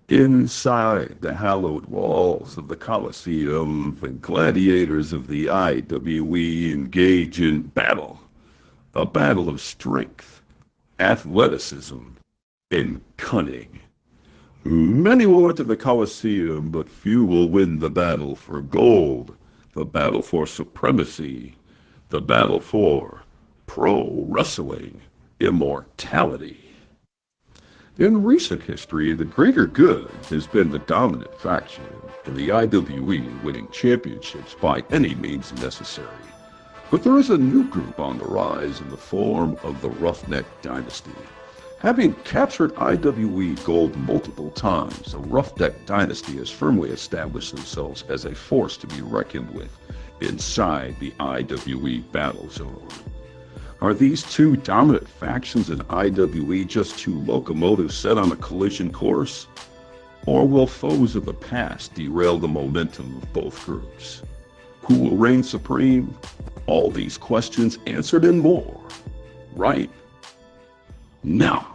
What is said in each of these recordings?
Inside the hallowed walls of the Coliseum, the gladiators of the IWE engage in battle. A battle of strength, athleticism, and cunning. Many will enter the Coliseum, but few will win the battle for gold, the battle for supremacy, the battle for pro wrestling immortality. In recent history, the greater good has been the dominant faction in the IWE, winning championships by any means necessary. But there is a new group on the rise in the form of the Roughneck Dynasty. Having captured IWE gold multiple times, the Roughneck Dynasty has firmly established themselves as a force to be reckoned with inside the IWE BattleZone. Are these two dominant factions in IWE just two locomotives set on a collision course? Or will foes of the past derail the momentum of both groups? Who will reign supreme? All these questions answered and more, right now.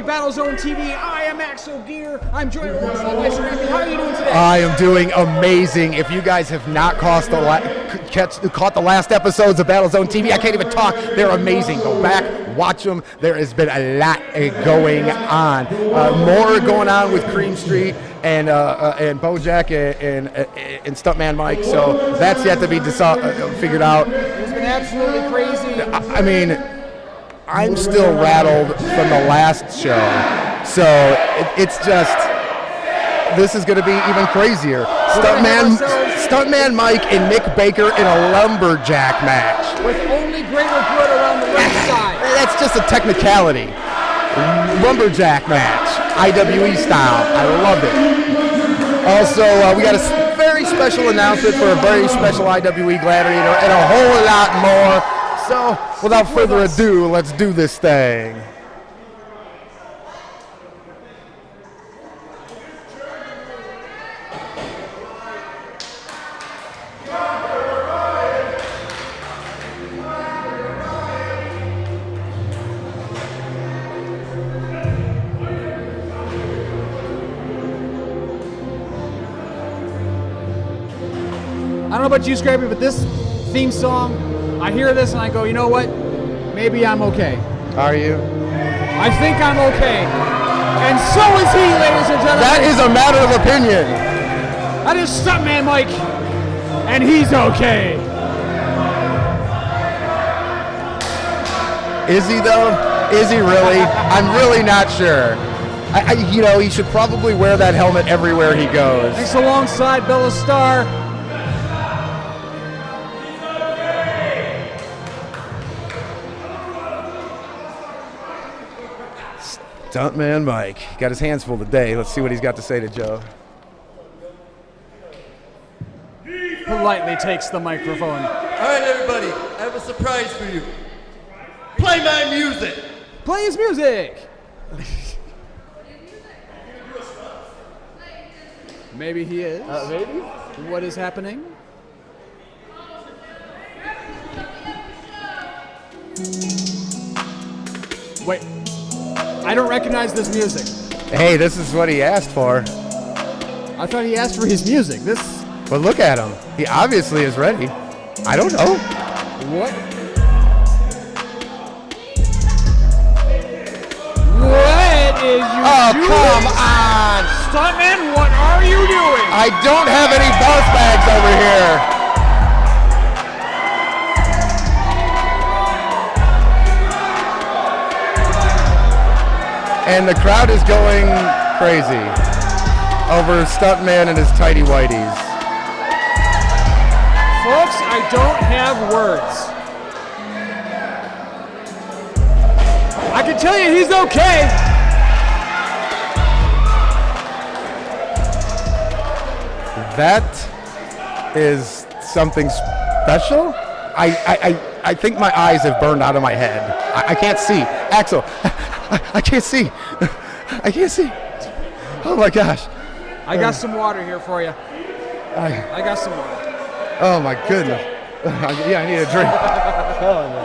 BattleZone TV. I am Aksel Geer. I'm joined by Scrappy. How are you doing today? I am doing amazing. If you guys have not caught the last episodes of BattleZone TV, I can't even talk. They're amazing. Go back, watch them. There has been a lot going on. More going on with Cream Street and Bojack and Stuntman Mike. So that's yet to be figured out. It's been absolutely crazy. I mean, I'm still rattled from the last show, so it's just, this is going to be even crazier. Stuntman Mike and Nick Baker in a lumberjack match. With only greater good around the right side. That's just a technicality. Lumberjack match, IWE style. I love it. Also, we got a very special announcement for a very special IWE Gladiator and a whole lot more. So, without further ado, let's do this thing. I don't know about you, Scrappy, but this theme song, I hear this and I go, you know what? Maybe I'm okay. Are you? I think I'm okay. And so is he, ladies and gentlemen. That is a matter of opinion. That is Stuntman Mike. And he's okay. Is he though? Is he really? I'm really not sure. You know, he should probably wear that helmet everywhere he goes. Thanks alongside Bella Star. Stuntman Mike got his hands full today. Let's see what he's got to say to Joe. Politely takes the microphone. All right, everybody, I have a surprise for you. Play my music. Play his music. Maybe he is. Maybe? What is happening? Wait. I don't recognize this music. Hey, this is what he asked for. I thought he asked for his music. But look at him. He obviously is ready. I don't know. What? What is you doing? Come on! Stuntman, what are you doing? I don't have any bounce bags over here. And the crowd is going crazy over Stuntman and his tidy whities. Folks, I don't have words. I can tell you he's okay. That is something special. I think my eyes have burned out of my head. I can't see. Aksel, I can't see. I can't see. Oh my gosh. I got some water here for you. I got some water. Oh my goodness. Yeah, I need a drink. Oh, no.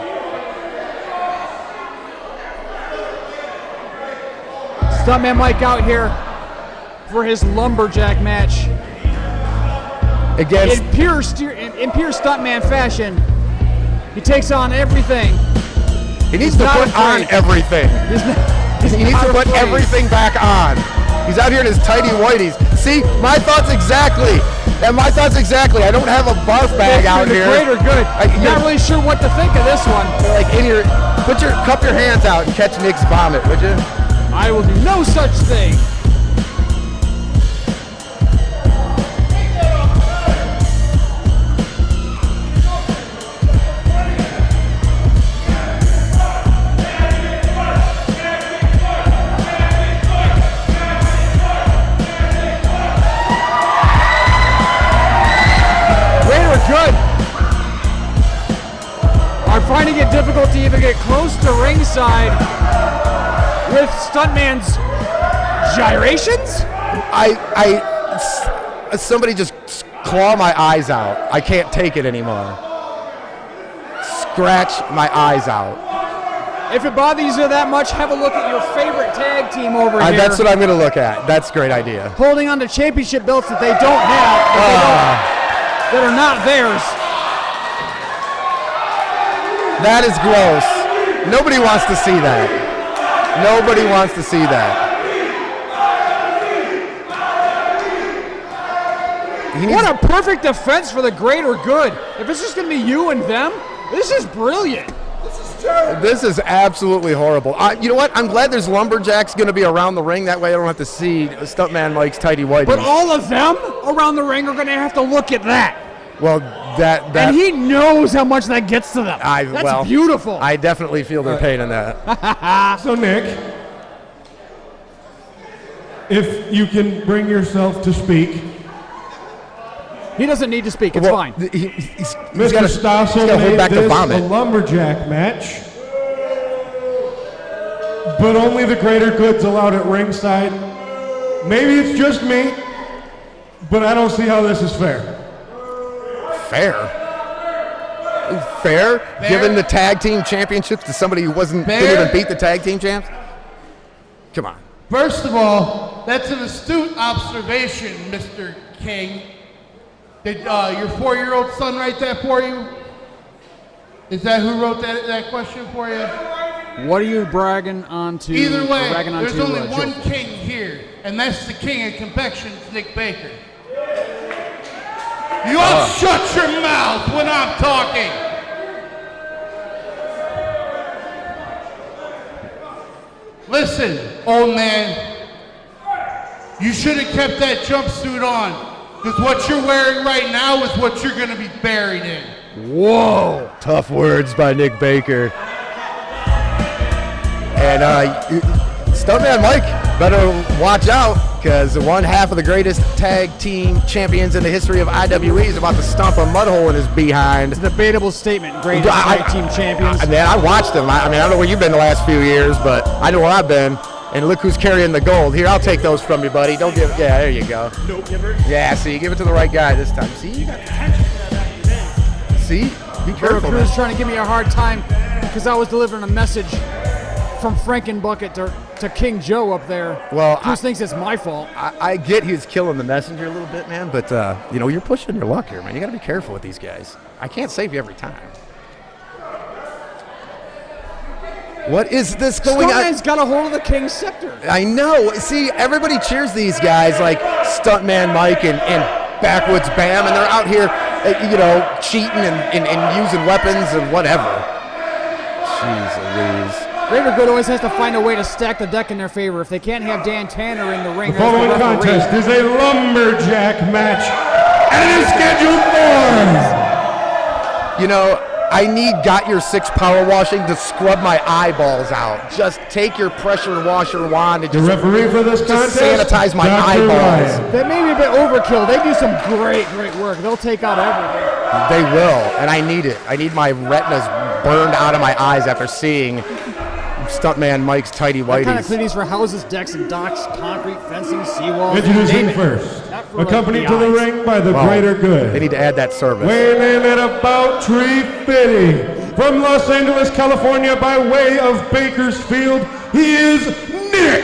Stuntman Mike out here for his Lumberjack match. Against In pure Stuntman fashion, he takes on everything. he needs to not put on afraid. everything. He needs to put everything back on. He's out here in his tidy whities. See, my thoughts exactly. And my thoughts exactly. I don't have a barf bag out the here. great or good. Not really sure what to think of this one. Like in your, cup your hands out and catch Nick's vomit, would you? I will do no such thing. Good. I'm finding it difficult to even get close to ringside with Stuntman's gyrations. Somebody just claw my eyes out. I can't take it anymore. Scratch my eyes out. If it bothers you that much, have a look at your favorite tag team over here. That's what I'm going to look at. That's a great idea. Holding on to championship belts that they don't have. That are not theirs. That is gross. Nobody wants to see that. Nobody wants to see that. What a perfect defense for the greater good. If it's just going to be you and them, this is brilliant. This is absolutely horrible. You know what? I'm glad there's Lumberjacks going to be around the ring. That way I don't have to see Stuntman Mike's tidy whities. But all of them around the ring are going to have to look at that. Well, that and he knows how much that gets to them. That's beautiful. I definitely feel their pain in that. So, Nick, if you can bring yourself to speak. He doesn't need to speak. It's fine. Mr. Stossel made this a Lumberjack match, but only the greater good's allowed at ringside. Maybe it's just me, but I don't see how this is fair. Fair? Giving the tag team championships to somebody who didn't even beat the tag team champs? Come on. First of all, that's an astute observation, Mr. King. Did your 4-year-old son write that for you? Is that who wrote that question for you? What are you bragging on to? Either way, there's only one king here, and that's the king of confections, Nick Baker. You all shut your mouth when I'm talking. Listen, old man, you should have kept that jumpsuit on, because what you're wearing right now is what you're going to be buried in. Whoa. Tough words by Nick Baker. And Stuntman Mike better watch out, because one half of the greatest tag team champions in the history of IWE is about to stomp a mud hole in his behind. It's a debatable statement. Greatest tag team champions. I watched them. I don't know where you've been the last few years, but I know where I've been. And look who's carrying the gold. Here, I'll take those from you, buddy. Don't give it. Yeah, there you go. No giver. Yeah, see, give it to the right guy this time. See, you got attention for that. See, be careful. Crew's trying to give me a hard time because I was delivering a message from Frankenbucket to King Joe up there. Well, Cruz thinks it's my fault. I get he's killing the messenger a little bit, man, but you're pushing your luck here, man. You got to be careful with these guys. I can't save you every time. What is this going on? Stuntman's got a hold of the King's scepter. I know. See, everybody cheers these guys like Stuntman Mike and Backwoods Bam, and they're out here, cheating and using weapons and whatever. Jeez Louise. Greater Good always has to find a way to stack the deck in their favor. If they can't have Dan Tanner in the ring, The following contest is a lumberjack match, and it is scheduled for. You know, I need Got Your Six power washing to scrub my eyeballs out. Just take your pressure washer wand and The just, referee for this contest, sanitize my Dr. eyeballs. Ryan. that may be a bit overkill. They do some great work. They'll take out everything. They will, and I need it. I need my retinas burned out of my eyes after seeing Stuntman Mike's tidy What kind of whities. cleanings for houses, decks, and docks, concrete, fencing, seawalls? Introducing name it. first, Not for, like, accompanied the to the eyes. ring by the Wow. Greater Good. They need to add that service. Weighing in at about 350 from Los Angeles, California, by way of Bakersfield, he is Nick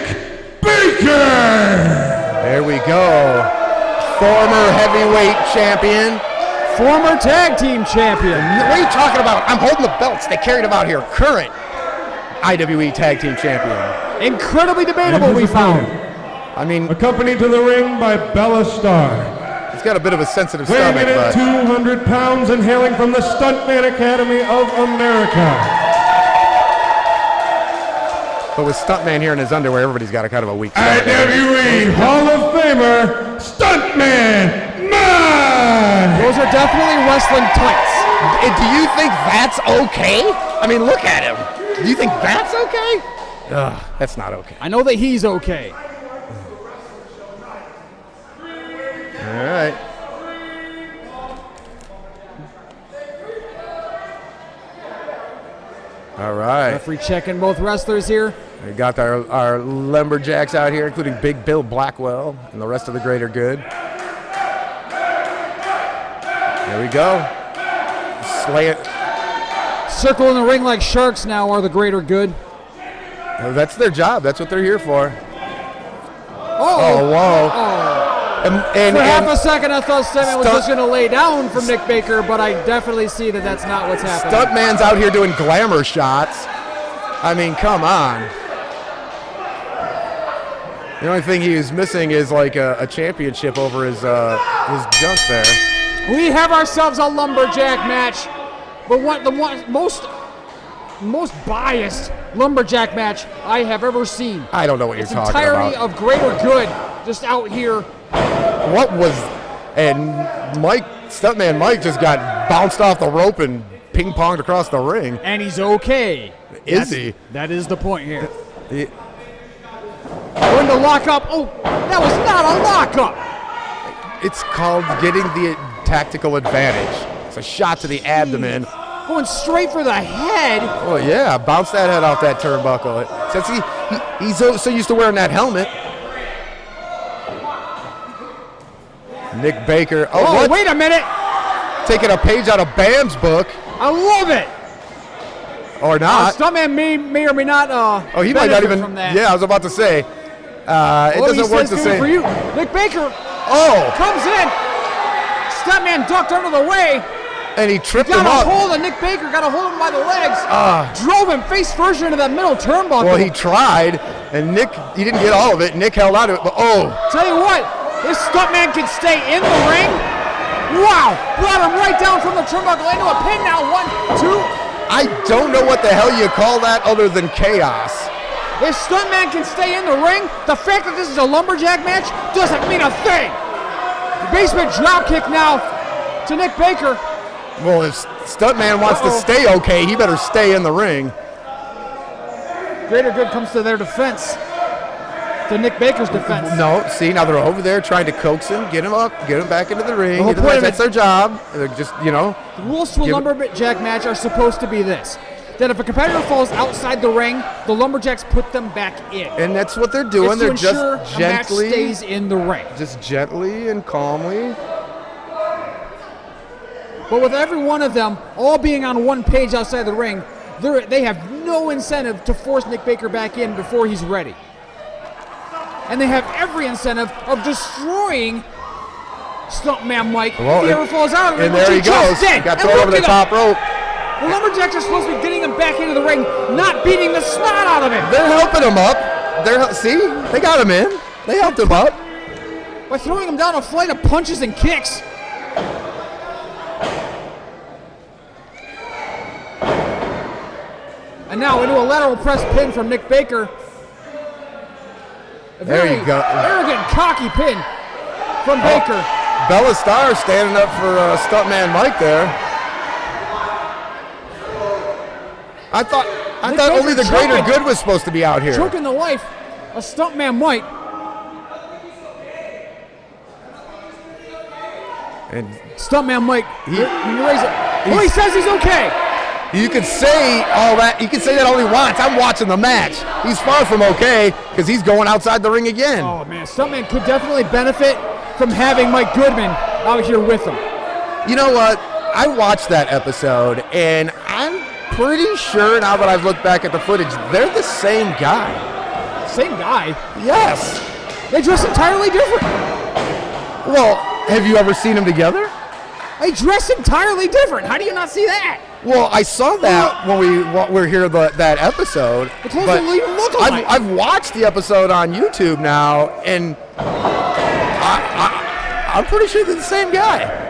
Baker. There we go. Former heavyweight champion. Former tag team champion. What are you talking about? I'm holding the belts. They carried them out here. Current IWE Tag Team Champion. Incredibly debatable, And we his found. opponent, I mean, accompanied to the ring by Bella Starr. he's got a bit of a sensitive Weighing stomach, in at but 200 pounds and hailing from the Stuntman Academy of America. with Stuntman here in his underwear, everybody's got a kind of a weak stomach. IWE Hall of Famer, Stuntman Mike. Those are definitely wrestling tights. Do you think that's okay? I mean, look at him. Do you think that's okay? Ugh, that's not okay. I know that he's okay. All right. All right. Referee checking both wrestlers here. We got our lumberjacks out here, including Big Bill Blackwell and the rest of the Greater Good. There we go. Slay it. Circle in the ring like sharks now are the Greater Good. Well, that's their job. That's what they're here for. Oh, whoa. And for half a second, I thought Stuntman was Stunt- just going to lay down from Nick Baker, but I definitely see that that's not what's happening. Stuntman's out here doing glamour shots. I mean, come on. The only thing he is missing is like a championship over his junk there. We have ourselves a lumberjack match, but the most biased lumberjack match I have ever seen. I don't know what you're It's talking entirely about. of Greater Good just out here. What was, and Stuntman Mike just got bounced off the rope and ping-ponged across the ring. And he's okay. Is he? That is the point here. He- Going to lock up. Oh, that was not a lockup. It's called getting the tactical advantage. It's a shot to the abdomen. Going straight for the head. Oh yeah, bounce that head off that turnbuckle. Since he's so used to wearing that helmet. Nick Baker. Oh, Oh, what? wait a minute. Taking a page out of Bam's book, I love it. or not? Stuntman may or may not. Oh, he might not benefit even. From that. Yeah, I was about to say. It Oh, he doesn't work says the good same. for you. Nick Baker Oh, comes in. Stuntman ducked under the way. and he tripped Got him a up. hold of Nick Baker. Got a hold of him by the legs. Drove him face first into that middle turnbuckle. Well, he tried, and he didn't get all of it. Nick held on to it, but Tell you what, this Stuntman can stay in the ring. Wow, brought him right down from the turnbuckle into a pin now. 1, 2. I don't know what the hell you call that other than chaos. If Stuntman can stay in the ring, the fact that this is a lumberjack match doesn't mean a thing. Basement dropkick now to Nick Baker. Well, if Stuntman wants to stay okay, he better stay in the ring. Greater Good comes to their defense. To Nick Baker's defense. No, see, now they're over there trying to coax him, get him up, get him back into the ring. The whole point of That's it- their job. They're just, The rules to a Give it- lumberjack match are supposed to be this. That if a competitor falls outside the ring, the lumberjacks put them back in. and that's what they're doing. It's They're to ensure just a match gently, stays in the ring. just gently and calmly. But with every one of them all being on one page outside the ring, they have no incentive to force Nick Baker back in before he's ready. And they have every incentive of destroying Stuntman Mike Well, if he ever falls out of the ring. And there he which just goes. did. Got And thrown look over the at him. top rope. The Lumberjacks are supposed to be getting him back into the ring, not beating the snot out of him. They're helping him up. See, they got him in. They helped him up. By throwing him down a flight of punches and kicks. And now into a lateral press pin from Nick Baker. A There very you go. arrogant, cocky pin from Baker. Bella Starr standing up for Stuntman Mike there. I thought Nick only the Baker greater choking. good was supposed to be out here. Choking the life of Stuntman Mike. And Stuntman Mike, when you raise it. Oh, he says he's okay. you can say all that. You can say that all he wants. I'm watching the match. He's far from okay because he's going outside the ring again. Oh, man. Stuntman could definitely benefit from having Mike Goodman out here with him. You know what? I watched that episode, and I'm pretty sure now that I've looked back at the footage, they're the same guy. Same guy. Yes. They dress entirely different. Well, have you ever seen them together? They dress entirely different. How do you not see that? Well, I saw that when we were here that episode. The clothes but don't even look alike. I've watched the episode on YouTube now, and I'm pretty sure they're the same guy.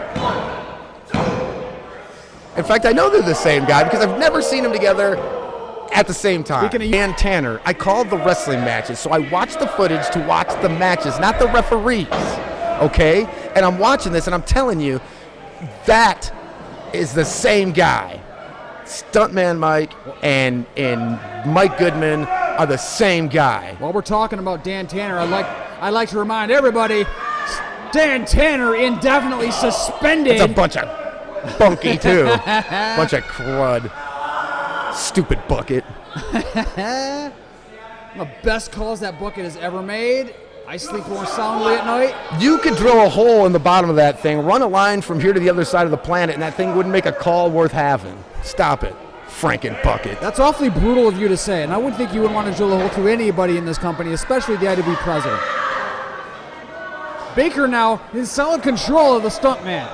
In fact, I know they're the same guy because I've never seen them together at the same time. Dan Tanner, I called the wrestling matches, so I watched the footage to watch the matches, not the referees, okay? And I'm watching this, and I'm telling you, that is the same guy. Stuntman Mike and Mike Goodman are the same guy. While we're talking about Dan Tanner, I'd like to remind everybody, Dan Tanner indefinitely suspended. It's a bunch of bunky, too. Bunch of crud. Stupid bucket. The best calls that bucket has ever made. I sleep more soundly at night. You could drill a hole in the bottom of that thing, run a line from here to the other side of the planet, and that thing wouldn't make a call worth having. Stop it, Franken Bucket. That's awfully brutal of you to say, and I wouldn't think you would want to drill a hole through anybody in this company, especially the IWE president. Baker now is solid control of the stuntman.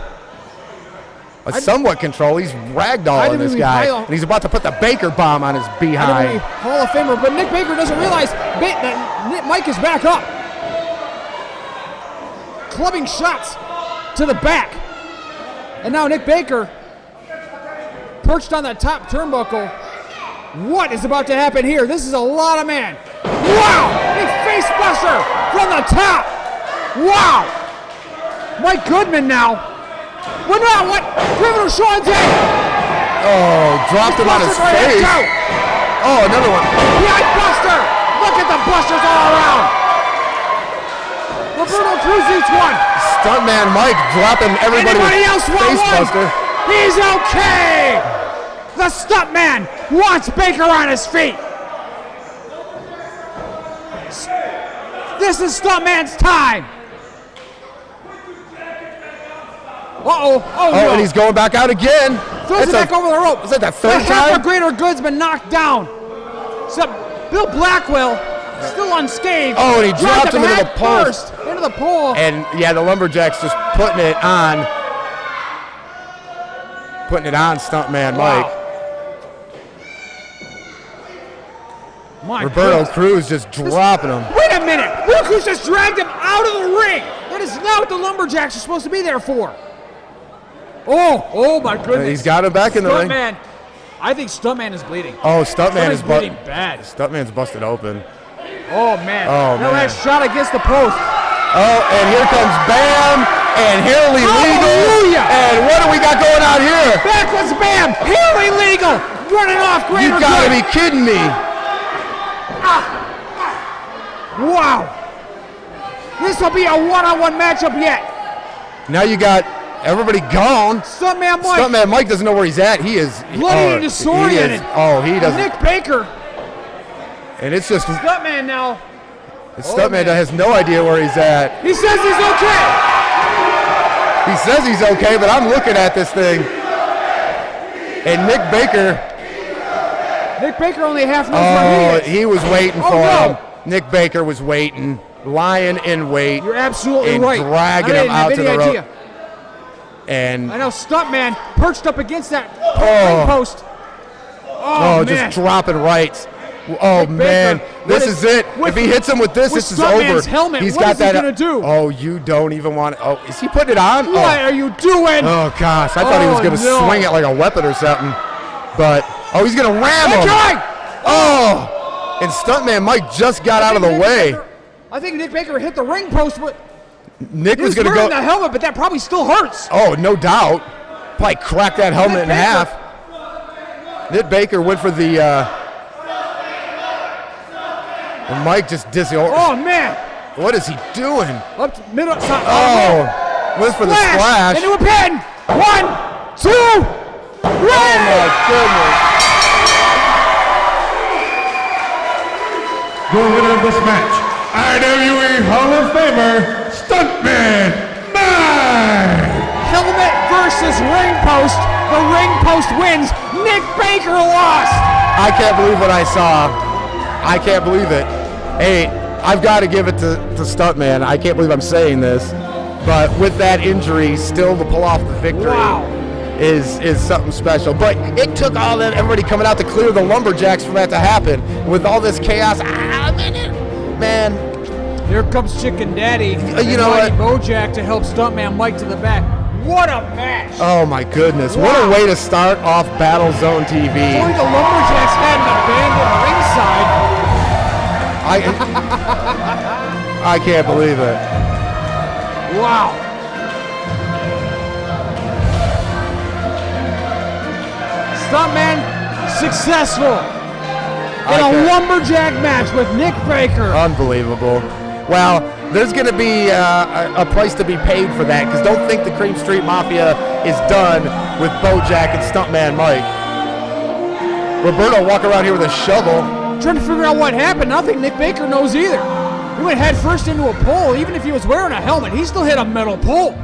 Somewhat control. He's ragdolling this guy, and he's about to put the Baker bomb on his behind. Hall of Famer, but Nick Baker doesn't realize that Mike is back up. Clubbing shots to the back. And now Nick Baker perched on the top turnbuckle. What is about to happen here? This is a lot of man. Wow! A face buster from the top. Wow! Mike Goodman now. Well, now what? Criminal Sean's in. Oh, dropped him on his face. Oh, another one. Behind Buster. Look at the busters all around. Roberto Cruz each one. Stuntman Mike dropping everybody else want face one? buster. He's okay. The stuntman wants Baker on his feet. This is Stuntman's time. Uh-oh. Oh, no. And he's going back out again. Throws it back over the rope. Is that the third half time? a greater good's been knocked down. So Bill Blackwell still unscathed. Oh, and he dropped him into the head post. first, into the pole. And yeah, the Lumberjack's just putting it on. Putting it on Stuntman Mike. My Roberto goodness. Cruz just dropping him. Wait a minute. Roberto Cruz just dragged him out of the ring. That is not what the Lumberjacks are supposed to be there for. Oh my goodness. He's got him back in the ring. Stuntman. I think Stuntman is bleeding. Oh, Stuntman is bleeding bad. Stuntman's busted open. Oh, man. Oh, now man. that shot against the post. Oh, and here comes Bam and Harley Legal. Hallelujah. And what do we got going on here? Backwards Bam. Haley Legal running off greater You gotta good. be kidding me. Wow. This will be a one-on-one matchup yet. Now you got everybody gone. Stuntman Mike. Stuntman Mike doesn't know where he's at. He is bloody and disoriented. He doesn't. Nick Baker. And it's just Stuntman now. Stuntman has no idea where he's at. He says he's okay. He says he's okay, but I'm looking at this thing. And Nick Baker. Nick Baker only half knows where he is. He was waiting for no. him. Nick Baker was waiting, lying in wait. You're absolutely and right. dragging him out to the rope. And I know Stuntman perched up against that ring post. Oh, man. just dropping rights. Oh, man. This is it. If he hits him with this, this is over. Helmet, He's what got is that. he going to do? Oh, you don't even want to. Oh, is he putting it on? What are you doing? Oh, gosh. I thought he was going to swing it like a weapon or something. But, he's going to ram him. Oh! And Stuntman Mike just got out of the way. I think Nick Baker hit the ring post, but Nick he was was going to wearing go. the helmet, but that probably still hurts. Oh, no doubt. Probably cracked that helmet in Baker. half. Nick Baker went for the. And Mike just Oh, man. What is he doing? Up to middle. Oh, went for the splash. Into a pin. 1, 2, 3. Oh my goodness. The winner of this match, IWE Hall of Famer, Stuntman Mike. Helmet versus ring post. The ring post wins. Nick Baker lost. I can't believe what I saw. I can't believe it. Hey, I've got to give it to Stuntman. I can't believe I'm saying this, but with that injury, still to pull off the victory is something special. But it took all that everybody coming out to clear the Lumberjacks for that to happen. With all this chaos, man. Here comes Chicken Daddy. You know what? Bojack to help Stuntman Mike to the back. What a match! Oh my goodness! What a way to start off BattleZone TV. Boy, the Lumberjacks hadn't abandoned ringside. I can't believe it. Wow. Stuntman successful in a lumberjack match with Nick Baker. Unbelievable. Well, there's going to be a price to be paid for that, because don't think the Cream Street Mafia is done with Bojack and Stuntman Mike. Roberto walk around here with a shovel. Trying to figure out what happened. I don't think Nick Baker knows either. He went head first into a pole. Even if he was wearing a helmet, he still hit a metal pole.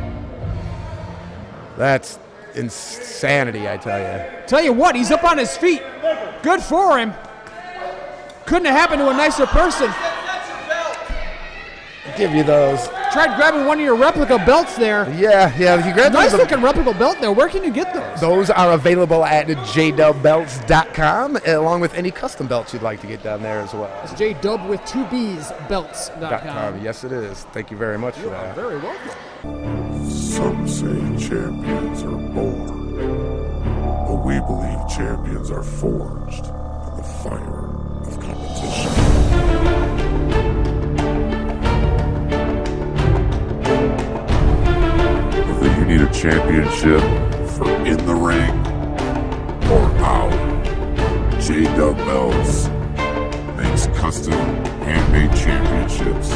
That's insanity, I tell you. Tell you what, he's up on his feet. Good for him. Couldn't have happened to a nicer person. Give you those. Tried grabbing one of your replica belts there. Yeah. If you grab Nice those, looking replica belt there. Where can you get those? those are available at jdubbelts.com, along with any custom belts you'd like to get down there as well. It's JDub with 2Bs belts.com. Yes, it is. Thank you very much for that. Very welcome. Some say champions are born, but we believe champions are forged in the fire of competition. Whether you need a championship for in the ring or out, J-Dub Belts makes custom handmade championships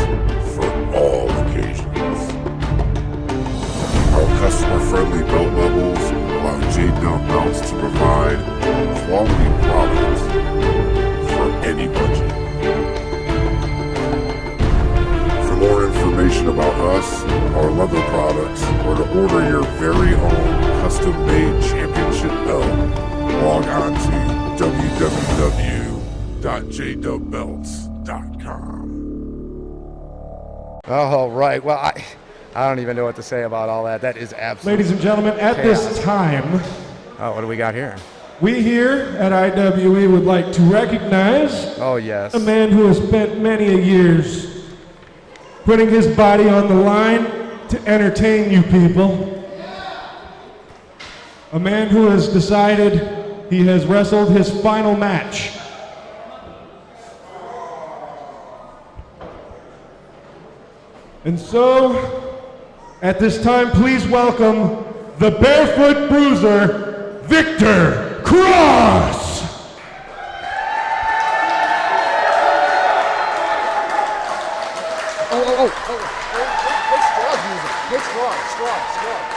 for all occasions. Our customer-friendly belt levels allow J-Dub Belts to provide quality products for any budget. For more information about us, our leather products, or to order your very own custom-made championship belt, log on to www.jdubbelts.com. All right. Well, I don't even know what to say about all that. That is absolutely. Ladies and gentlemen, at this time, Oh, what do we got here? we here at IWE would like to recognize Oh, yes. a man who has spent many a years putting his body on the line to entertain you people. A man who has decided he has wrestled his final match. And so, at this time, please welcome the Barefoot Bruiser, Victor Cross! Take straw.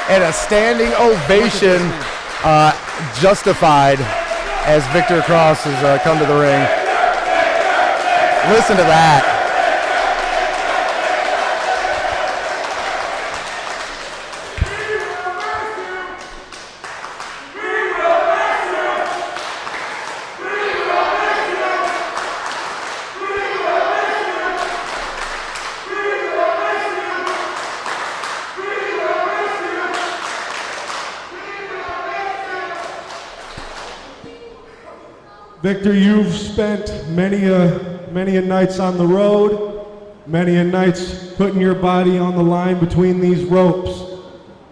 And a standing ovation justified as Victor Cross has come to the ring. Listen to that. Victor, you've spent many a nights on the road, many a nights putting your body on the line between these ropes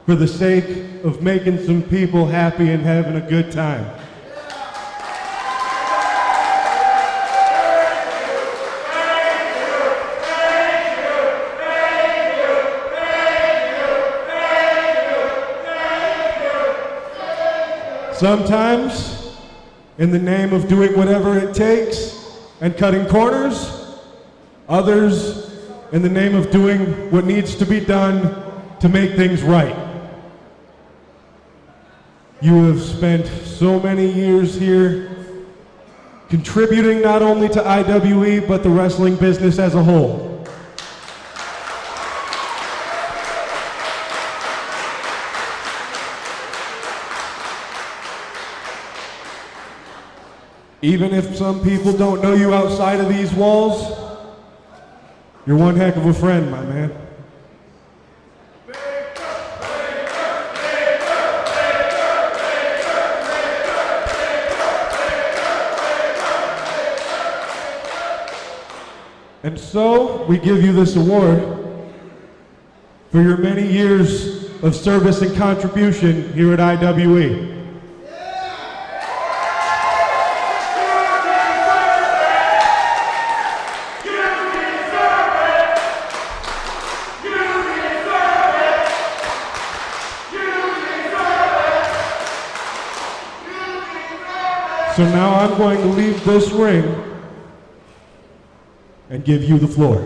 for the sake of making some people happy and having a good time. Sometimes, in the name of doing whatever it takes and cutting corners, others in the name of doing what needs to be done to make things right. You have spent so many years here contributing not only to IWE, but the wrestling business as a whole. Even if some people don't know you outside of these walls, you're one heck of a friend, my man. And so, we give you this award for your many years of service and contribution here at IWE. So now I'm going to leave this ring and give you the floor.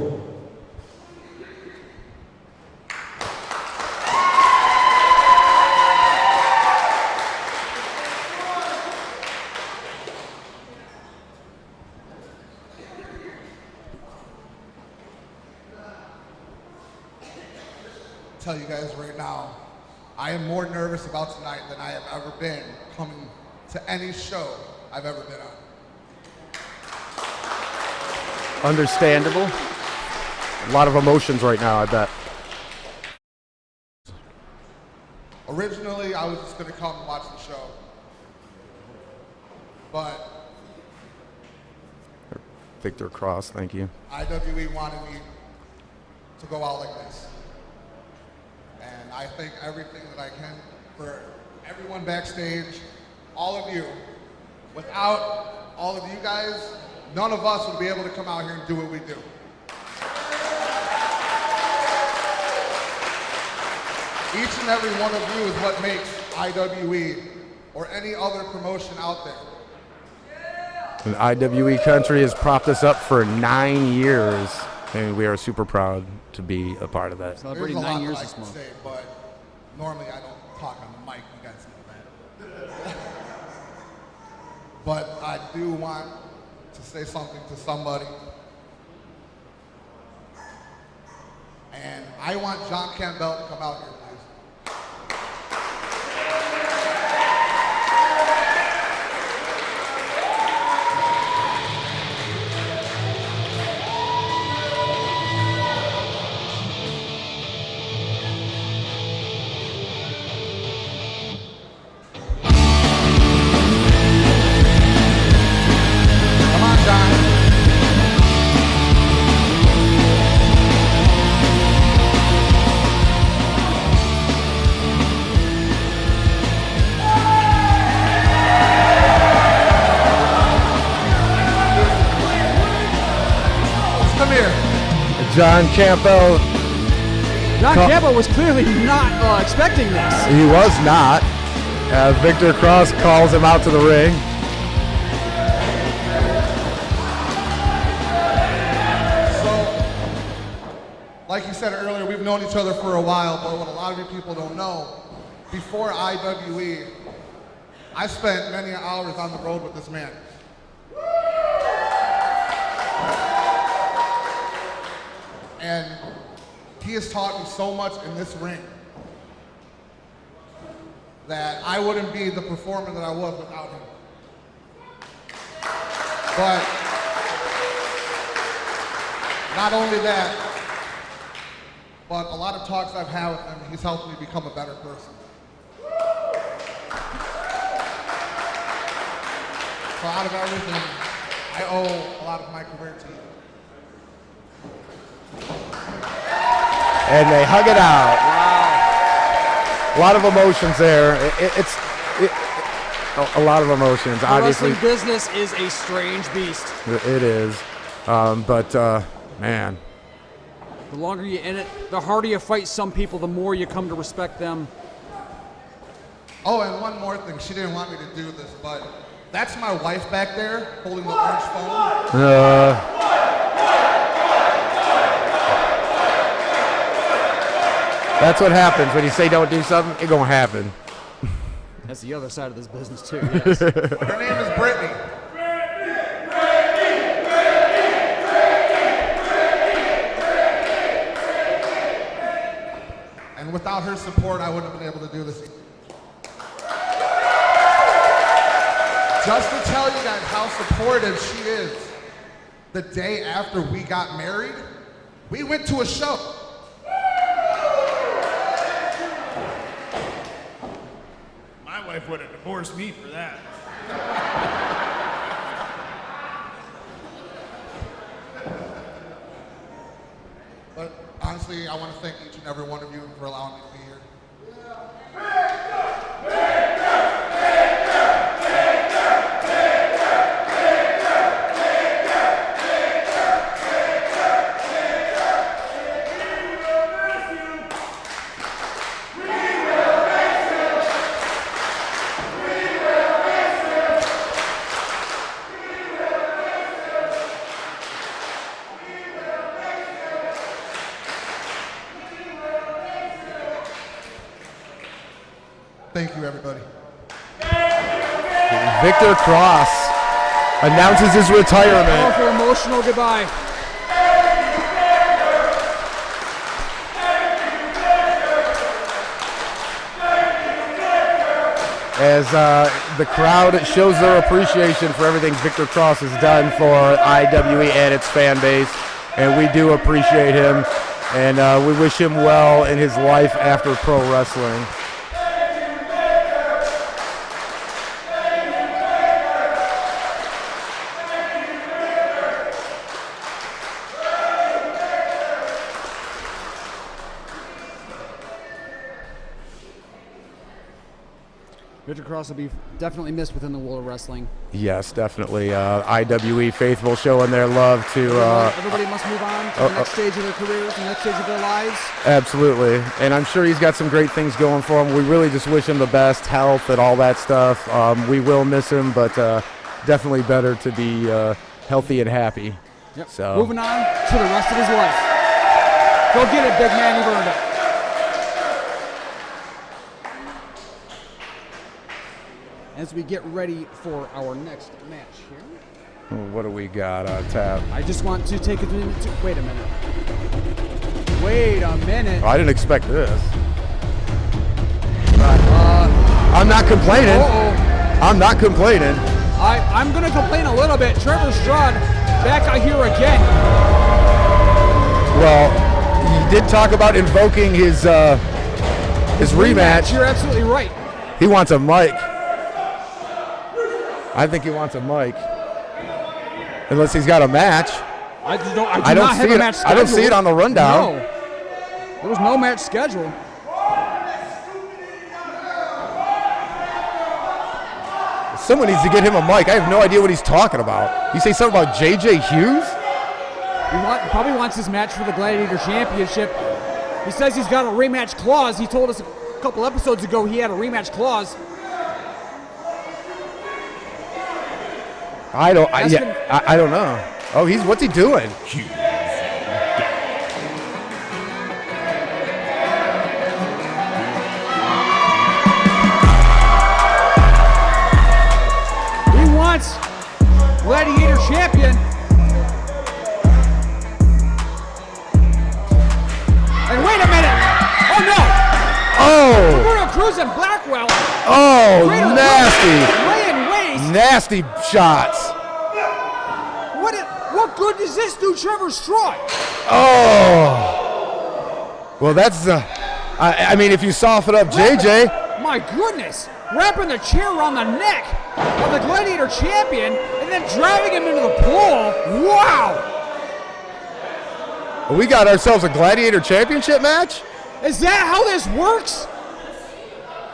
Tell you guys right now, I am more nervous about tonight than I have ever been coming to any show I've ever been on. Understandable. A lot of emotions right now, I bet. Originally, I was just gonna come and watch the show, but Victor Cross, thank you. IWE wanted me to go out like this. And I think everything that I can for everyone backstage, all of you. Without all of you guys, none of us would be able to come out here and do what we do. Each and every one of you is what makes IWE or any other promotion out there. And IWE Country has propped us up for 9 years, and we are super proud to be a part of that. Celebrating 9 years this month. Say, but normally I don't talk on the mic, you guys know that. But I do want to say something to somebody. And I want John Campbell to come out here, please. Come on, John. Come here. John Campbell, John Campbell was clearly not expecting this. he was not. Victor Cross calls him out to the ring. So, like you said earlier, we've known each other for a while, but what a lot of you people don't know, before IWE, I spent many hours on the road with this man. And he has taught me so much in this ring that I wouldn't be the performer that I was without him. But not only that, but a lot of talks I've had with him, he's helped me become a better person. a lot of everything. I owe a lot of my career to you. And they hug it out. Wow. A lot of emotions there. It's a lot of emotions. The obviously, wrestling business is a strange beast. It is. Man. The longer you're in it, the harder you fight some people, the more you come to respect them. Oh, and one more thing. She didn't want me to do this, but that's my wife back there holding the orange phone. That's what happens when you say don't do something, it's gonna happen. That's the other side of this business too, yes. Her name is Brittany. And without her support, I wouldn't have been able to do this. Just to tell you guys how supportive she is, the day after we got married, we went to a show. My wife would have divorced me for that. But honestly, I want to thank each and every one of you for allowing me to be here. Thank you, everybody. Victor Cross announces his retirement. Powerful, emotional goodbye. As the crowd shows their appreciation for everything Victor Cross has done for IWE and its fan base, and we do appreciate him, and we wish him well in his life after pro wrestling. Victor Cross will be definitely missed within the world of wrestling. Yes, definitely. IWE faithful showing their love to... everybody must move on to the next stage of their careers, the next stage of their lives. Absolutely. And I'm sure he's got some great things going for him. We really just wish him the best health and all that stuff. We will miss him, but definitely better to be healthy and happy. Yep. So. Moving on to the rest of his life. Go get it, big man. You've earned it. As we get ready for our next match here. What do we got on tap? I just want to take a minute to... Wait a minute. Wait a minute. Oh, I didn't expect this. I'm not complaining. I'm not complaining. I'm going to complain a little bit. Trevor Straud back out here again. Well, he did talk about invoking his rematch. You're absolutely right. He wants a mic. I think he wants a mic. Unless he's got a match. I do not have a match scheduled. I don't see it on the rundown. No. There was no match scheduled. Someone needs to get him a mic. I have no idea what he's talking about. You say something about J.J. Hughes? He probably wants his match for the Gladiator Championship. He says he's got a rematch clause. He told us a couple episodes ago he had a rematch clause. I don't know. Oh, what's he doing? He wants Gladiator Champion. And wait a minute. Oh no. Oh. Roberto Cruz and Blackwell. Oh, nasty. Laying waste. Nasty shots. What good does this do, Trevor Straud? Oh. Well, that's I mean, if you soften up JJ. My goodness. wrapping the chair around the neck of the Gladiator champion and then driving him into the pool. Wow! We got ourselves a Gladiator Championship match? Is that how this works?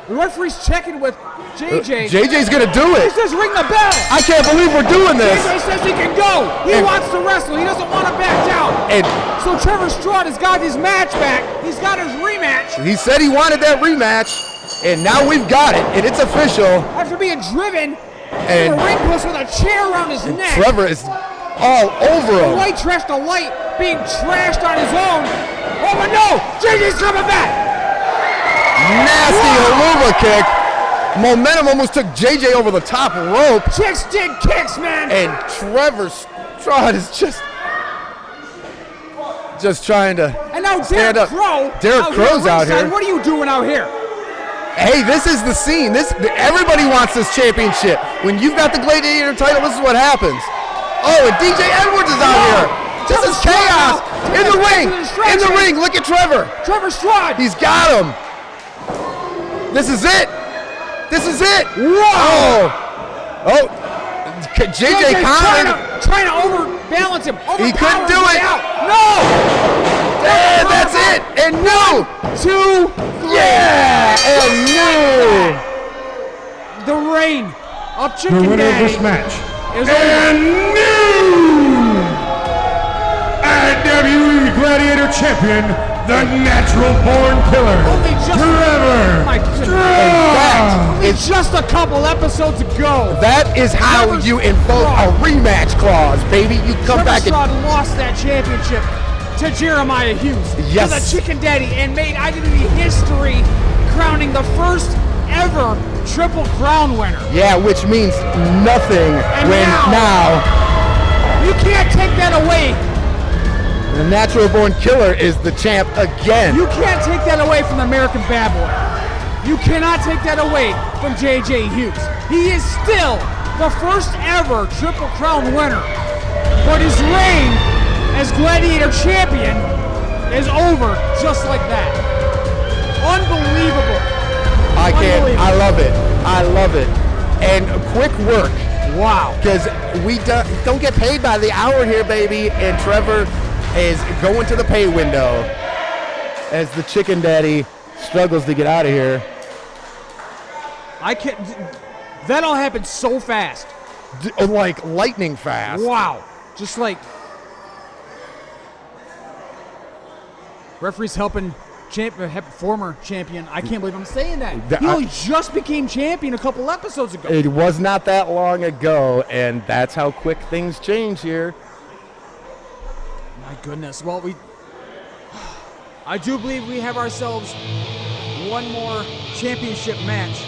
The referee's checking with JJ. JJ's gonna do He it. says ring the bell. I can't believe we're doing this. JJ says he can go. He wants to wrestle. He doesn't want to back down. And So Trevor Straud has got his match back. He's got his rematch. he said he wanted that rematch, and now we've got it, and it's official. After being driven And- to the ring post with a chair around his neck. Trevor is all over him. White trash to light being trashed on his own. Oh, but no! JJ's coming back! Nasty haluva kick. Momentum almost took JJ over the top rope. Chicks dig kicks, man! And Trevor Straud is just trying to And now stand Derek up. Crow. Derek Crow's out here. What are you doing out here? Hey, this is the scene. Everybody wants this championship. When you've got the Gladiator title, this is what happens. Oh, and DJ Edwards is out here. This is chaos. In the ring. In the ring. Look at Trevor. Trevor Straud. He's got him. This is it. This is it. Whoa. Oh, JJ Conlon. Trying to overbalance him. He couldn't do it. Out. No. And that's it. And no. 2, 3. Yeah. And no. The reign of The Chicken winner of Daddy this match. is And new IWE Gladiator Champion, the Natural Bork Killer, Only just- Trevor My goodness. Straud. It's just a couple episodes ago. That is how Trevor you invoke a Straud. rematch clause, baby. You come Trevor back and Straud lost that championship to Jeremiah Hughes, Yes. to the Chicken Daddy, and made IWE history, crowning the first ever Triple Crown winner. yeah, which means nothing And when now You can't take that away. the Natural Born Killer is the champ again. You can't take that away from the American Bad Boy. You cannot take that away from JJ Hughes. He is still the first ever Triple Crown winner. But his reign as Gladiator Champion is over just like that. Unbelievable. I love it. I love it. And quick work. Wow. Because we don't get paid by the hour here, baby. And Trevor is going to the pay window as the Chicken Daddy struggles to get out of here. I can't. That all happened so fast. Like lightning fast. Wow. Just like. Referee's helping former champion. I can't believe I'm saying that. He only just became champion a couple episodes ago. It was not that long ago, and that's how quick things change here. My goodness. Well, I do believe we have ourselves one more championship match.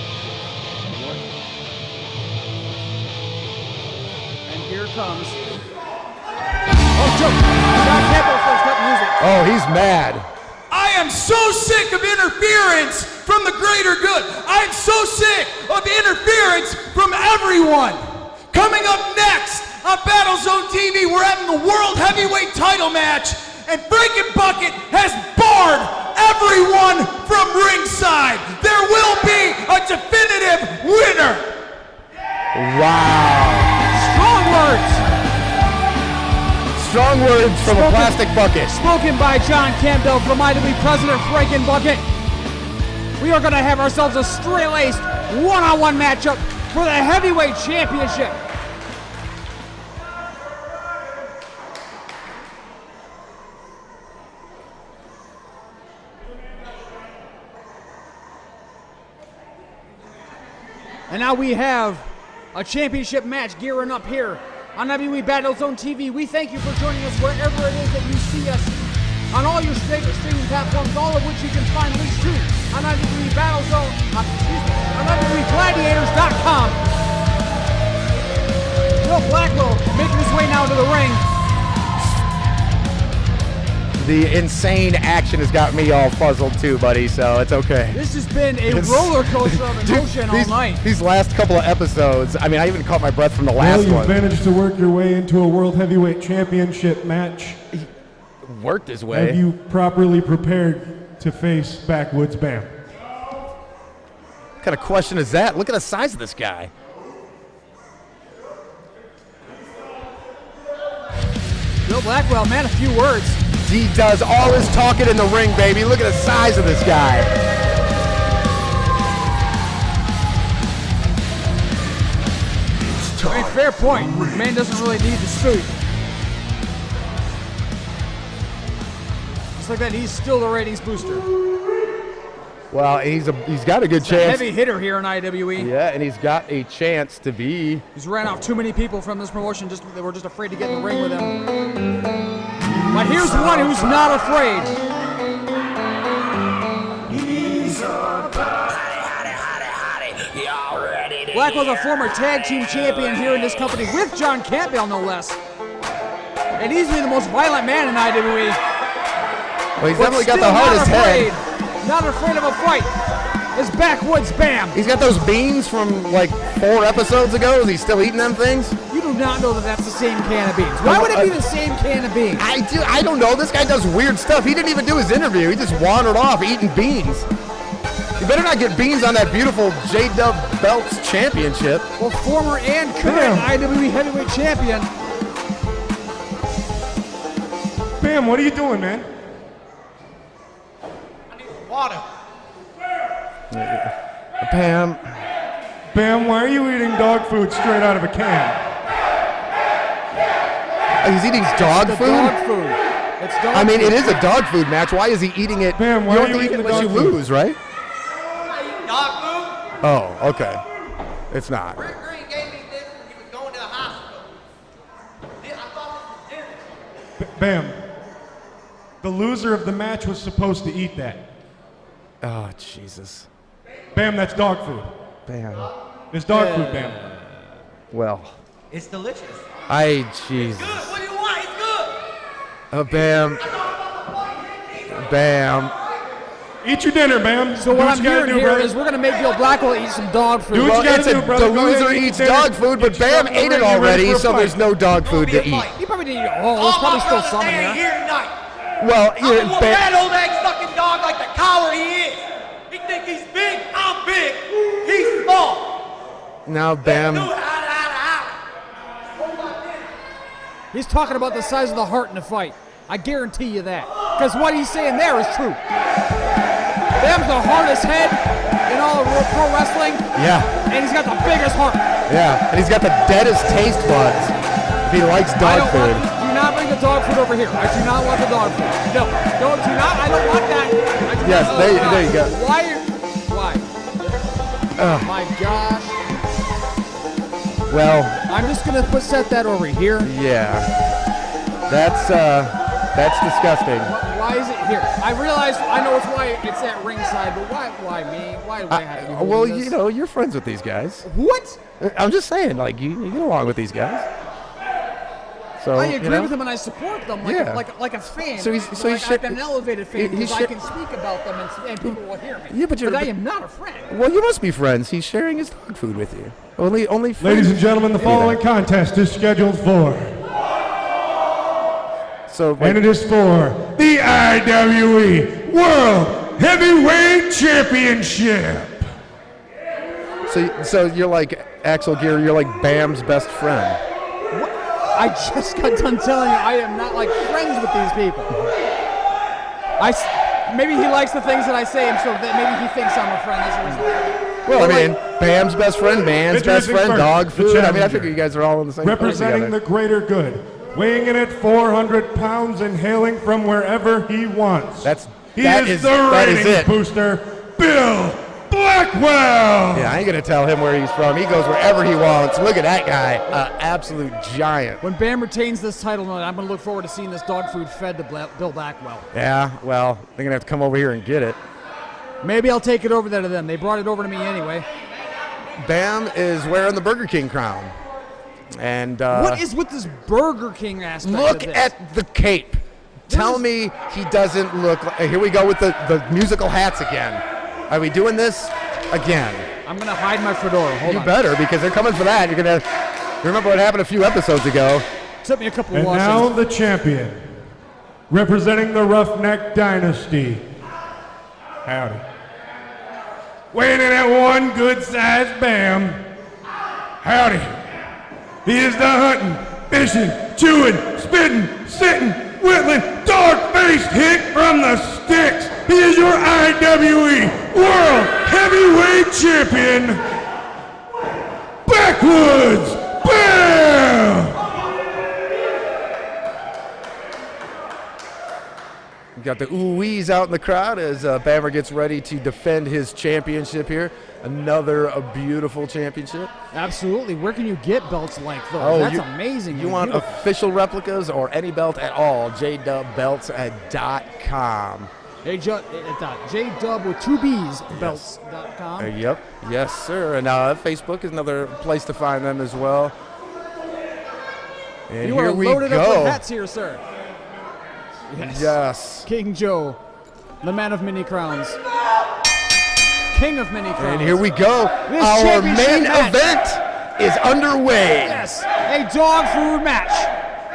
And here comes. Oh, Joe. John Campbell first cut music. Oh, he's mad. I am so sick of interference from the greater good. I'm so sick of interference from everyone. Coming up next on BattleZone TV, we're having the World Heavyweight title match, and Breaking Bucket has barred everyone from ringside. There will be a definitive winner. Wow. Strong words. Strong words from a plastic bucket. Spoken by John Campbell from IWE President Franken Bucket. We are going to have ourselves a straight-laced one-on-one matchup for the heavyweight championship. And now we have a championship match gearing up here on IWE BattleZone TV. We thank you for joining us wherever it is that you see us on all your favorite streaming platforms, all of which you can find links to on IWE BattleZone, on IWEGladiators.com. Will Blackwell making his way now to the ring. The insane action has got me all puzzled too, buddy, so it's okay. This has been a roller coaster of emotion all night. These last couple of episodes, I mean, I even caught my breath from the Well, last you've one. managed to work your way into a World Heavyweight Championship match. Worked his way. Have you properly prepared to face Backwoods Bam? kind of question is that? Look at the size of this guy. Bill Blackwell, man, a few words. He does all his talking in the ring, baby. Look at the size of this guy. I mean, fair point. Man doesn't really need to speak. Just like that, he's still the ratings booster. Well, he's got a good chance. Heavy hitter here in IWE. Yeah, and he's got a chance to be. He's ran off too many people from this promotion. They were just afraid to get in the ring with him. But here's one who's not afraid. Blackwell's a former tag team champion here in this company with John Campbell, no less. And easily the most violent man in IWE. Well, he's definitely got the hardest head. Not afraid of a fight. It's backwoods Bam. He's got those beans from like 4 episodes ago. Is he still eating them things? You do not know that that's the same can of beans. Why would it be the same can of beans? I don't know. This guy does weird stuff. He didn't even do his interview. He just wandered off eating beans. You better not get beans on that beautiful J-Dub Belts Championship. Well, former and current IWE Heavyweight Champion. Bam, what are you doing, man? I need some water. Bam. Bam, why are you eating dog food straight out of a can? He's eating dog food? Dog food. It's dog I mean, food. it is a dog food match. Why is he eating it? Bam, why you are don't you eat eating it the unless you dog food? lose, right? Dog food? Oh, okay. It's not. Rick Green gave me this when he was going to the hospital. I thought it was dinner. Bam. The loser of the match was supposed to eat that. Oh, Jesus. Bam, that's dog food. Bam. It's dog food, Bam. Well, It's delicious. Jesus. Good. What do you want? It's good. Bam. Bam. Eat your dinner, Bam. So what I'm hearing here is we're going to make Bill Blackwell eat some dog food. Do what you gotta do, brother. The Go ahead loser and eat eats dinner. dog food, but Get your Bam stuff in the ate it ring, you're ready already, for a so fight. there's no dog food to eat. He probably didn't eat it all. There's probably still some in there. Here tonight. Well, I'm gonna whoop that old egg sucking dog like the coward he is. He think he's big. I'm big. He's small. now Bam. He's talking about the size of the heart in the fight. I guarantee you that. Because what he's saying there is true. Bam's the hardest head in all of pro wrestling. Yeah. And he's got the biggest heart. Yeah, and he's got the deadest taste buds if he likes dog food. Do not bring the dog food over here. I do not want the dog food. No, do not. I don't want that. I do Yes, not, there you go. Why? My gosh. Well, I'm just going to set that over here. yeah. That's disgusting. Why is it here? I realize, I know it's why it's at ringside, but why me? Why do I have to be holding Well, this? you know, you're friends with these guys. What? I'm just saying, like, you get along with these guys. So, I agree with them and I support them like, Yeah. like a fan. So he's like an elevated fan he's because I can speak about them and people will hear me. Yeah, but I am not a friend. Well, you must be friends. He's sharing his dog food with you. Only friends. Ladies and gentlemen, the do that. following contest is scheduled for, So, and it is for the IWE World Heavyweight Championship. so you're like Aksel Geer. You're like Bam's best friend. I just got done telling you I am not like friends with these people. Maybe he likes the things that I say, and so that maybe he thinks I'm a friend as a result. Well, I mean, Bam's best friend, man's best Introducing friend, first, dog the food. I mean, I challenger. figure you guys are all in the same place Representing together. the greater good, weighing in at 400 pounds and hailing from wherever he wants. He that is is- the that is ratings it. booster, Bill Blackwell. Yeah, I ain't gonna tell him where he's from. He goes wherever he wants. Look at that guy, absolute giant. When Bam retains this title, I'm going to look forward to seeing this dog food fed to Bill Blackwell. Yeah, well, they're gonna have to come over here and get it. Maybe I'll take it over there to them. They brought it over to me anyway. Bam is wearing the Burger King crown, and What is with this Burger King aspect look of this? at the cape. Tell me he doesn't look like. Here we go with the musical hats again. Are we doing this again? I'm going to hide my fedora. Hold You on. better, because they're coming for that. You're gonna remember what happened a few episodes ago. Took me a couple And washes. now the champion, representing the Roughneck Dynasty. Howdy. weighing in at one good-sized Bam. Howdy. He is the hunting, fishing, chewing, spitting, sitting, whittling, dog-faced hick from the sticks. He is your IWE World Heavyweight Champion, Backwoods Bam! We got the ooh-wees out in the crowd as Bammer gets ready to defend his championship here. Another beautiful championship. Absolutely. Where can you get belts like those? Oh, That's amazing. You want Beautiful. official replicas or any belt at all? JDubBelts.com. JDub with 2 B's, belts.com. Yep. Yes, sir. And Facebook is another place to find them as well. And You here are we loaded go. up with hats here, sir. Yes. King Joe, the man of many crowns. King of many crowns. And here we go. This Our championship main match. event is underway. Yes, a dog food match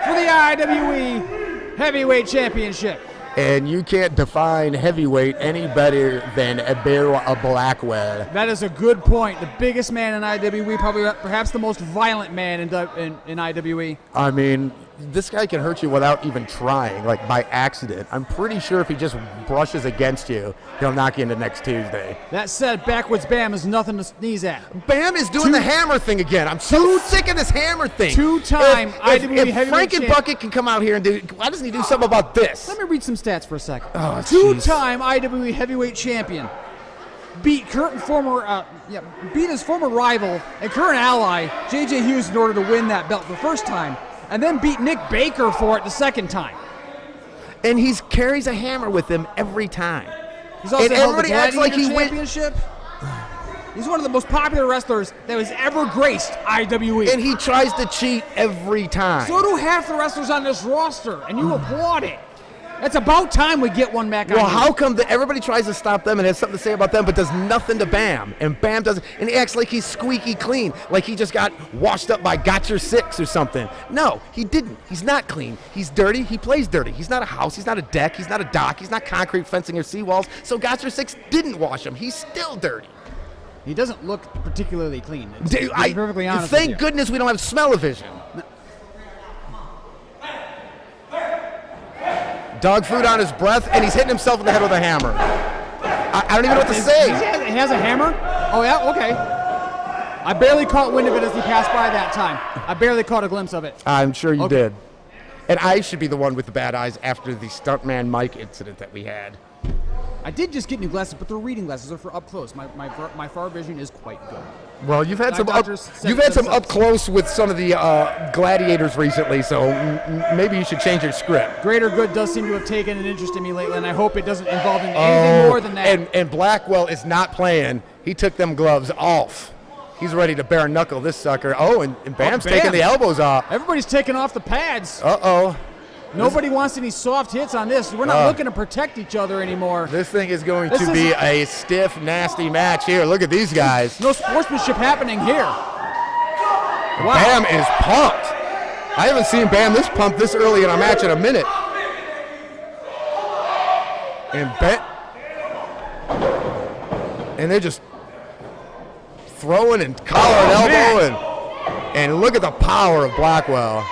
for the IWE Heavyweight Championship. And you can't define heavyweight any better than Bill Blackwell. That is a good point. The biggest man in IWE, probably perhaps the most violent man in IWE. I mean, this guy can hurt you without even trying, like by accident. I'm pretty sure if he just brushes against you, he'll knock you into next Tuesday. That said, Backwoods Bam is nothing to sneeze at. Bam is doing the hammer thing again. I'm so sick of this hammer thing. Two-time IWE If Heavyweight Franken Bucket can come out here and do, why doesn't he do something about this? Let me read some stats for a second. Oh, Two-time IWE Heavyweight Champion. Beat his former rival and current ally, J.J. Hughes, in order to win that belt the first time, and then beat Nick Baker for it the second time. And he carries a hammer with him every time. He's also And held the everybody acts like Gladiator he went- Championship. He's one of the most popular wrestlers that has ever graced IWE. And he tries to cheat every time. So do half the wrestlers on this roster, and you applaud it. It's about time we get one back on. Well, here. how come everybody tries to stop them and has something to say about them, but does nothing to Bam? And Bam doesn't, and he acts like he's squeaky clean, like he just got washed up by Gotcher 6 or something. No, he didn't. He's not clean. He's dirty. He plays dirty. He's not a house. He's not a deck. He's not a dock. He's not concrete fencing or seawalls. So Gotcher 6 didn't wash him. He's still dirty. He doesn't look particularly clean. To be perfectly honest with Thank you. goodness we don't have smell-o-vision. Dog food on his breath, and he's hitting himself in the head with a hammer. I don't even know what to say. He has a hammer? Oh, yeah? Okay. I barely caught wind of it as he passed by that time. I barely caught a glimpse of it. I'm sure you Okay. did. And I should be the one with the bad eyes after the Stuntman Mike incident that we had. I did just get new glasses, but they're reading glasses. They're for up close. My far vision is quite good. Well, you've had Eye some up, doctors said you've had some themselves. up close with some of the gladiators recently, so maybe you should change your script. Greater Good does seem to have taken an interest in me lately, and I hope it doesn't involve anything more than that. And Blackwell is not playing. He took them gloves off. He's ready to bare knuckle this sucker. Oh, and Bam's Bam. taking the elbows off. Everybody's taking off the pads. Uh-oh. Nobody wants any soft hits on this. We're not looking to protect each other anymore. This thing is going This to be a stiff, nasty match here. Look at these guys. No sportsmanship happening here. Wow. Bam is pumped. I haven't seen Bam this pumped this early in a match in a minute. And they're just throwing and collar and elbow, and look at the power of Blackwell.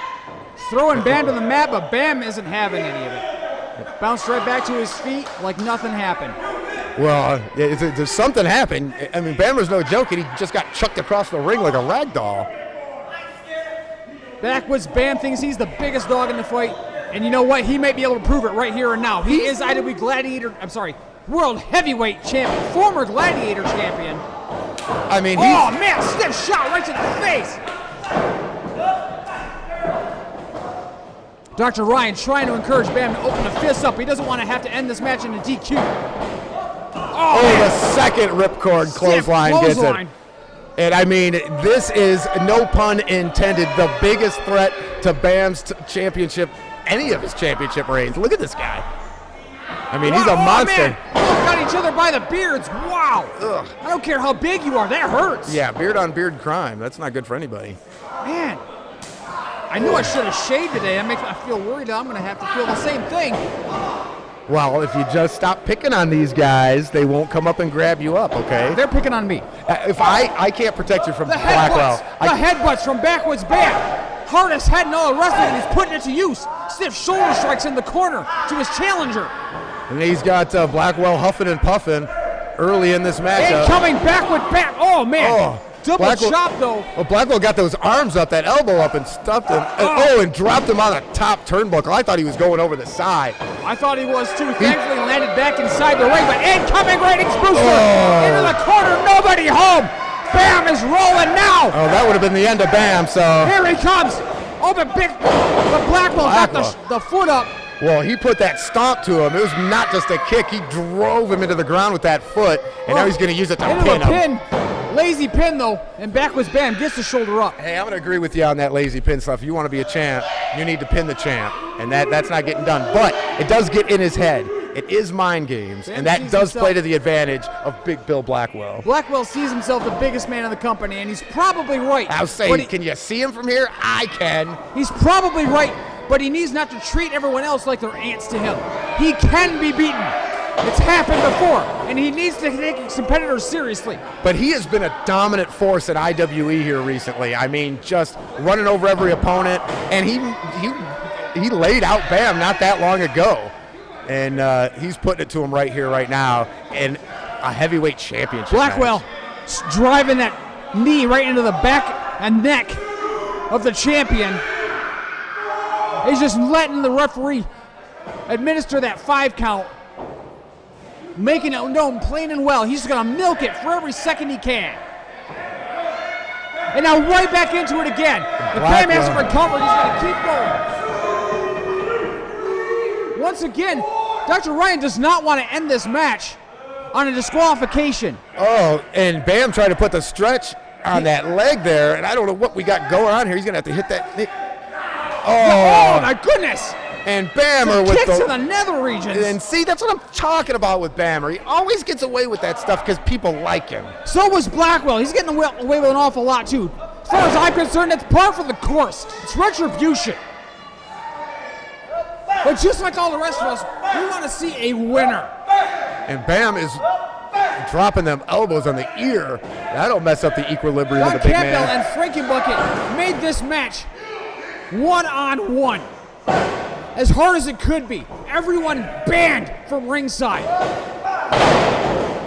Throwing Bam to the mat, but Bam isn't having any of it. Bounced right back to his feet like nothing happened. Well, there's something happened. I mean, Bam was no joke, and he just got chucked across the ring like a rag doll. Backwoods Bam thinks he's the biggest dog in the fight, and you know what? He may be able to prove it right here and now. He is IWE Gladiator, World Heavyweight Champion, former Gladiator Champion. I mean, oh man, stiff shot right to the face. Dr. Ryan trying to encourage Bam to open the fists up. He doesn't want to have to end this match in a DQ. Oh, the second ripcord clothesline gets it. And I mean, this is, no pun intended, the biggest threat to Bam's championship, any of his championship reigns. Look at this guy. I mean, he's a monster. Man. Both got each other by the beards. Wow. Ugh. I don't care how big you are. That hurts. Yeah, beard on beard crime. That's not good for anybody. Man. I knew I should have shaved today. I feel worried that I'm going to have to feel the same thing. Well, if you just stop picking on these guys, they won't come up and grab you up, okay? They're picking on me. If I can't protect you from The Blackwell. headbutts from Backwoods Bam. Hardest head in all of wrestling, and he's putting it to use. Stiff shoulder strikes in the corner to his challenger. And he's got Blackwell huffing and puffing early in this matchup. Incoming Backwoods Bam. Oh, man. Double Blackwell, chop, though. Well, Blackwell got those arms up, that elbow up, and stuffed him. And dropped him on the top turnbuckle. I thought he was going over the side. I thought he was, too. Thankfully, landed back inside the ring, but incoming ratings booster. Into the corner, nobody home. Bam is rolling now. Oh, that would have been the end of Bam, so. Here he comes. Oh, but Blackwell got the foot up. Well, he put that stomp to him. It was not just a kick. He drove him into the ground with that foot, and now he's going to use it to pin him. Lazy pin, though, and Backwoods Bam gets the shoulder up. Hey, I'm going to agree with you on that lazy pin stuff. If you want to be a champ, you need to pin the champ, and that's not getting done. But it does get in his head. It is mind games, and that does play to the advantage of Big Bill Blackwell. Blackwell sees himself the biggest man in the company, and he's probably right. I was saying, can you see him from here? I can. He's probably right, but he needs not to treat everyone else like they're ants to him. He can be beaten. It's happened before, and he needs to take his competitors seriously. But he has been a dominant force at IWE here recently. I mean, just running over every opponent, and he laid out Bam not that long ago. And he's putting it to him right here, right now, in a heavyweight championship Blackwell driving that knee right into the back and neck of the champion. He's just letting the referee administer that 5 count, making it known plain and well. He's going to milk it for every second he can. And now right back into it again. The Bam hasn't recovered. He's going to keep going. Once again, Dr. Ryan does not want to end this match on a disqualification. Oh, and Bam tried to put the stretch on that leg there, and I don't know what we got going on here. He's going to have to hit that. Oh, my goodness. And Bammer with kicks in the nether regions. And see, that's what I'm talking about with Bammer. He always gets away with that stuff because people like him. So was Blackwell. He's getting away with an awful lot, too. As far as I'm concerned, that's par for the course. It's retribution. But just like all the rest of us, we want to see a winner. And Bam is dropping them elbows on the ear. That'll mess up the equilibrium of the big man. Campbell and Frankie Bucket made this match one-on-one. As hard as it could be. Everyone banned from ringside.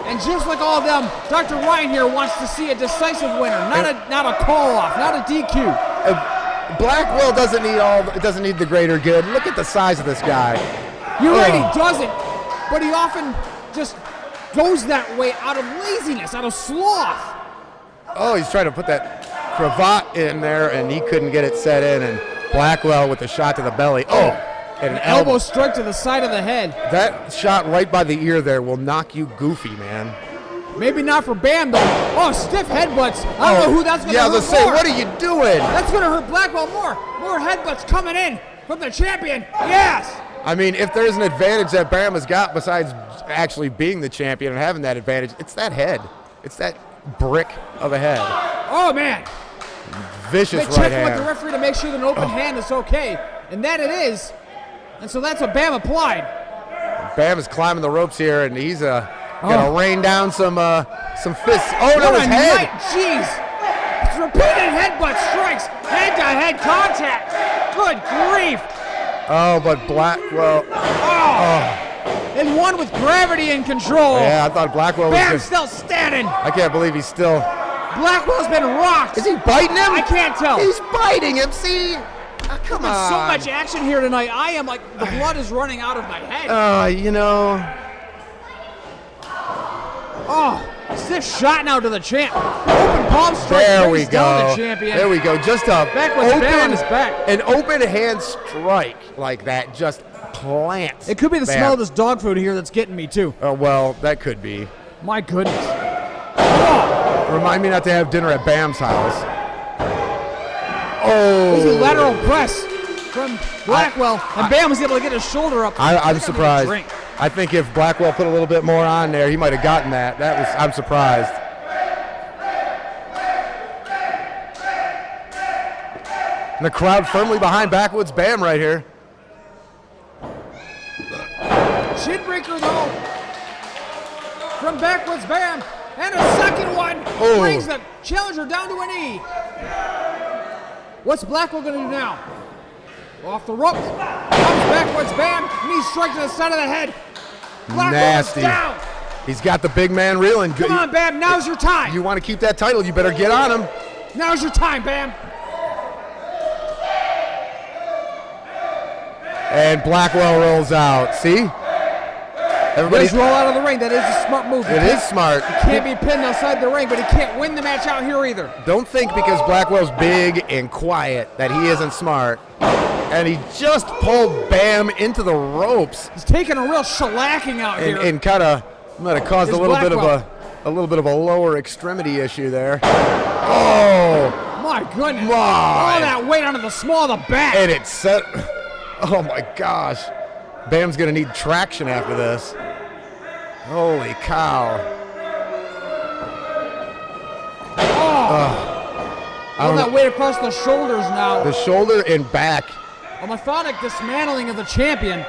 And just like all of them, Dr. Ryan here wants to see a decisive winner, not a call-off, not a DQ. Blackwell doesn't need the greater good. Look at the size of this guy. You're right, he doesn't. But he often just goes that way out of laziness, out of sloth. Oh, he's trying to put that cravat in there, and he couldn't get it set in. And Blackwell with a shot to the belly. Oh, and an elbow strike to the side of the head. That shot right by the ear there will knock you goofy, man. Maybe not for Bam, though. Oh, stiff headbutts. I don't know who that's going to hurt. Yeah, I was going to say, what are you doing? That's going to hurt Blackwell more. More headbutts coming in from the champion. Yes. I mean, if there's an advantage that Bam has got besides actually being the champion and having that advantage, it's that head. It's that brick of a head. Oh, man. Vicious right hand. They check with the referee to make sure that an open hand is okay. And that it is. And so that's what Bam applied. Bam is climbing the ropes here, and he's gonna rain down some fists. Oh, no, his head. Jeez. It's repeated headbutt strikes. Head-to-head contact. Good grief. Oh, but Blackwell. And one with gravity and control. Yeah, I thought Blackwell was Bam's still standing. I can't believe he's still. Blackwell's been rocked. Is he biting him? I can't tell. He's biting him, see? Come on. So much action here tonight. I am like, the blood is running out of my head. You know. Oh, stiff shot now to the champ. Open palm strike. There we go. The champion. There we go. Just a on his back. An open hand strike like that just plants. It could be the smell of this dog food here that's getting me too. Oh, well, that could be. My goodness. Remind me not to have dinner at Bam's house. Oh. This is a lateral press from Blackwell, and Bam was able to get his shoulder up. I'm surprised. I think if Blackwell put a little bit more on there, he might have gotten that. I'm surprised. And the crowd firmly behind Backwoods Bam right here. Chin breaker though. From backwards Bam. And a second one brings the challenger down to a knee. What's Blackwell gonna do now? Off the ropes. Comes backwards Bam. Knee strike to the side of the head. Blackwell Nasty. is down. He's got the big man reeling. Come on, Bam. Now's your time. You want to keep that title, you better get on him. Now's your time, Bam. And Blackwell rolls out. See? Everybody Let's roll out of the ring. That is a smart move. It is smart. He can't be pinned outside the ring, but he can't win the match out here either. Don't think because Blackwell's big and quiet that he isn't smart. And he just pulled Bam into the ropes. He's taking a real shellacking out here. And kind of might have caused It's a little Blackwell. bit of a lower extremity issue there. Oh My goodness. my! All that weight onto the small of the back. And it set. Oh my gosh! Bam's gonna need traction after this. Holy cow! All that weight across the shoulders now. The shoulder and back. A methodic dismantling of the champion.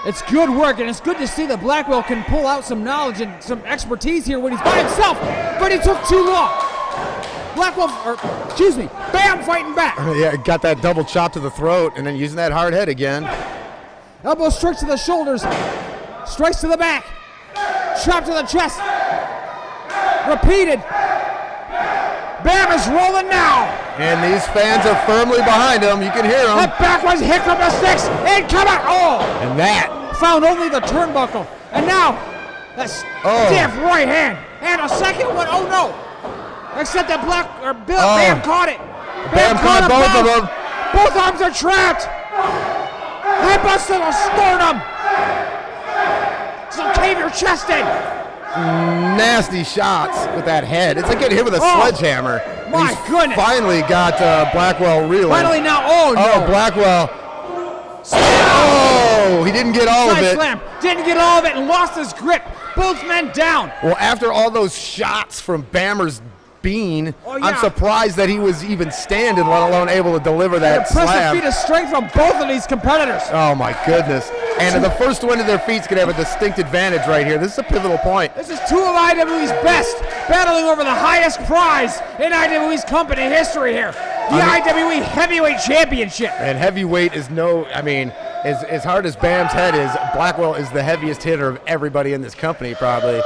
It's good work, and it's good to see that Blackwell can pull out some knowledge and some expertise here when he's by himself, but he took too long. Bam fighting back. Yeah, got that double chop to the throat and then using that hard head again. Elbow strikes to the shoulders, strikes to the back, chop to the chest. Repeated. Bam is rolling now. And these fans are firmly behind him. You can hear them. That backwards hit from the sticks and come out. Oh! And that. Found only the turnbuckle. And now, that stiff right hand. And a second one. Oh no! Except that Bam caught it. Bam caught both of them. Both arms are trapped. Headbutts to the sternum. So cave your chest in. Nasty shots with that head. It's like getting hit with a sledgehammer. My goodness. Finally got Blackwell reeling. Finally now. Oh no. Oh, Blackwell. Oh, he didn't get all of it. Slam. Didn't get all of it and lost his grip. Both men down. Well, after all those shots from Bammer's bean, I'm surprised that he was even standing, let alone able to deliver that Impressive slam. feat of strength from both of these competitors. Oh my goodness. And the first one to their feet's gonna have a distinct advantage right here. This is a pivotal point. This is two of IWE's best, battling over the highest prize in IWE's company history here. The IWE Heavyweight Championship. And heavyweight is as hard as Bam's head is, Blackwell is the heaviest hitter of everybody in this company probably.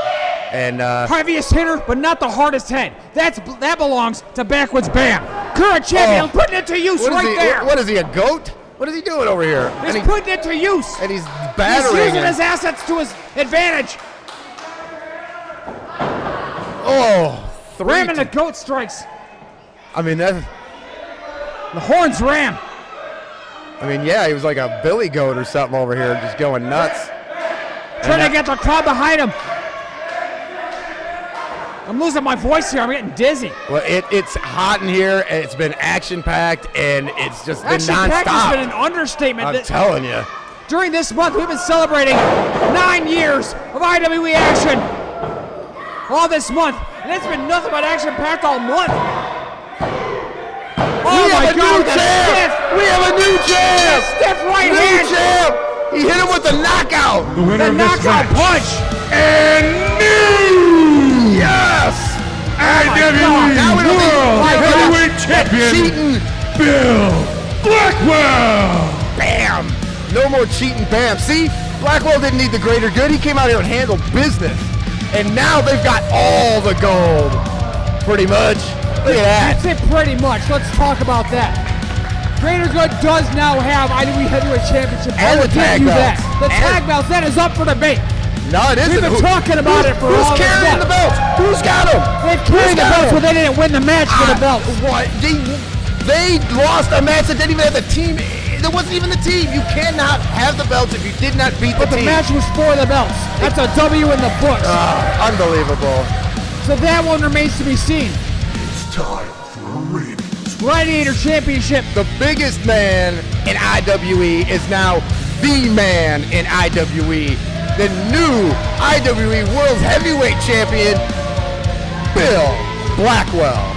And heaviest hitter, but not the hardest head. That belongs to Backwards Bam. Current champion, putting it to use there. What is he, a goat? What is he doing over here? He's putting it to use. And he's battering. He's using his assets to his advantage. Ramming the goat strikes. I mean, that. The horns ram. I mean, yeah, he was like a billy goat or something over here, just going nuts. Trying to get the crowd behind him. I'm losing my voice here. I'm getting dizzy. Well, it's hot in here. It's been action-packed, and it's just been nonstop. Action-packed has been an understatement. I'm telling you. During this month, we've been celebrating 9 years of IWE action. All this month, and it's been nothing but action-packed all month. Oh my God! We have a new champ. Stiff right hand. Champ. He hit him with the knockout. The winner of this knockout match. punch. And new. Yes. IWE World Heavyweight Champion Cheating Bill Blackwell. Bam. No more cheating Bam. See, Blackwell didn't need the greater good. He came out here and handled business. And now they've got all the gold. Pretty much. Look at that. That's it pretty much. Let's talk about that. Greater Good does now have IWE Heavyweight Championship. And the tag belts. The tag belts, that is up for debate. No, it isn't. We've been talking about it for all Who's carrying the belts? Who's got them? They've carried the belts, but they didn't win the match for the belts. What? They lost a match that didn't even have the team. There wasn't even the team. You cannot have the belts if you did not beat the team. But the match was for the belts. That's a W in the books. Unbelievable. So that one remains to be seen. It's time for a ring. Gladiator Championship. The biggest man in IWE is now the man in IWE. The new IWE World Heavyweight Champion, Bill Blackwell.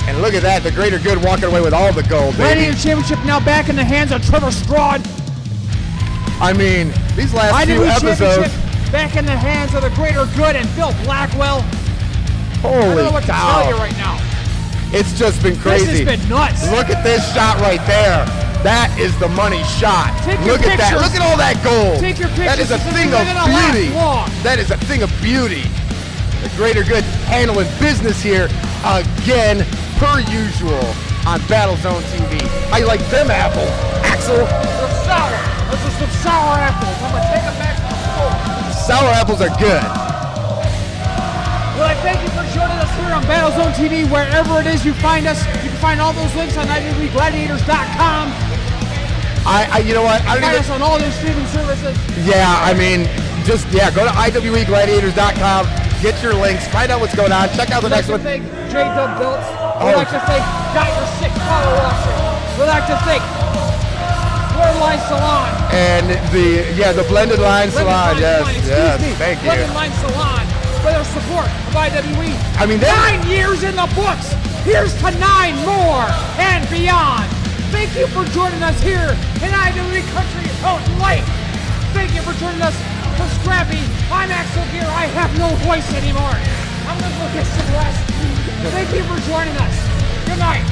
And look at that, the Greater Good walking away with all the gold, baby. Gladiator Championship now back in the hands of Trevor Straud. I mean, These last few IWE episodes. Championship back in the hands of the greater good and Phil Blackwell. I Holy don't know what to cow. tell you right now. It's just been crazy. This has been nuts. Look at this shot right there. That is the money shot. Take your Look at that. pictures. Look at all that gold. Take your That is pictures. a This thing isn't of gonna last beauty. long. That is a thing of beauty. The greater good handling business here again, per usual, on BattleZone TV. How you like them apples, Aksel? They're sour. Those are some sour apples. I'm gonna take them back to the store. Sour apples are good. Well, I thank you for joining us here on BattleZone TV. Wherever it is you find us, you can find all those links on IWEGladiators.com. You know what? I don't Find even. us on all their streaming services. Yeah, I mean, just go to IWEGladiators.com, get your links, find out what's going on, check out the next one. We'd like to thank J-Dub Belts. We'd Oh. like to thank Dr. 6 Color Washer. We'd like to thank Line Salon. And the Blended Line Salon, yes, thank you. Blended Line Salon for their support of IWE. I mean, 9 years in the books. Here's to 9 more and beyond. Thank you for joining us here in IWE Country Houghton Life. Thank you for joining us for Scrappy. I'm Aksel Geer. I have no voice anymore. I'm gonna go get some rest. Thank you for joining us. Good night.